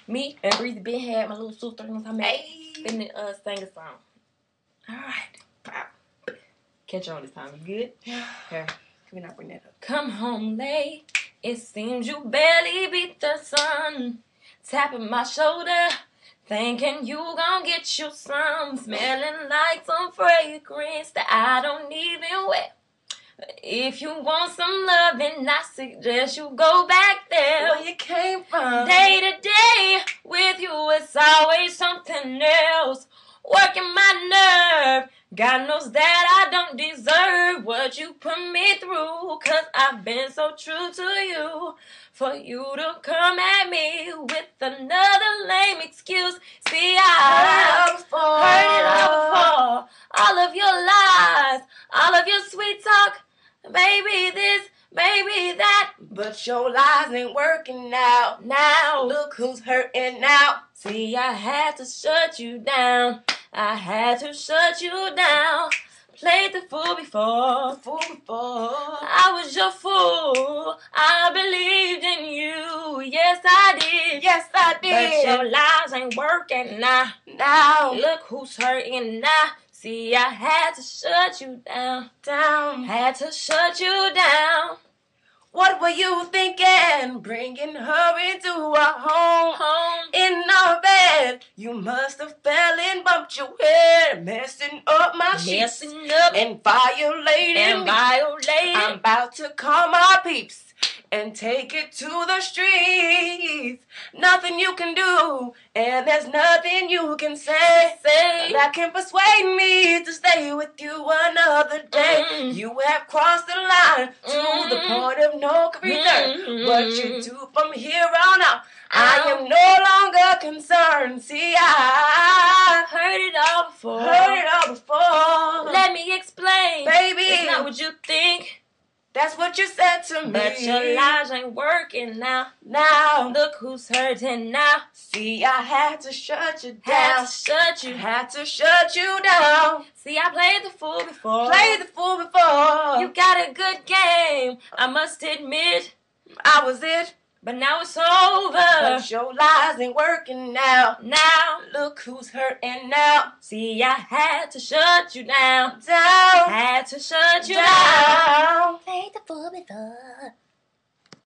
Me and Breezy Ben had my little sister and I'm finna sing a song. Alright. Catch you on this time. You good? Yeah. Here. Can we not bring that up? Come home late. It seems you barely beat the sun. Tapping my shoulder. Thinking you gon' get you some. Smelling like some fragrance that I don't even wear. If you want some loving, I suggest you go back there. Where you came from? Day to day with you, it's always something else. Working my nerve. God knows that I don't deserve what you put me through. Cause I've been so true to you. For you to come at me with another lame excuse. See, I heard it all before. All of your lies, all of your sweet talk. Baby this, baby that. But your lies ain't working out. Now, Look who's hurting now. see, I had to shut you down. I had to shut you down. Played the fool before. I was your fool. I believed in you. Yes, I did. Yes, I did. But your lies ain't working now. Now, Look who's hurting now. See, I had to shut you down. Had to shut you down. What were you thinking? Bringing her into our home. In our bed. You must have fell and bumped your head. Messing up my sheets. And violating me. I'm about to call my peeps and take it to the streets. Nothing you can do, and there's nothing you can say that can persuade me to stay with you another day. You have crossed the line to the point of no return. What you do from here on out, I am no longer concerned. See, I heard it all before. Let me explain. Baby, it's not what you think. That's what you said to me. But your lies ain't working now. Look who's hurting now. See, I had to shut you down. Had to shut you down. See, I played the fool before. You got a good game, I must admit. I was it. But now it's over. But your lies ain't working now. Look who's hurting now. See, I had to shut you down. Had to shut you down. Played the fool before.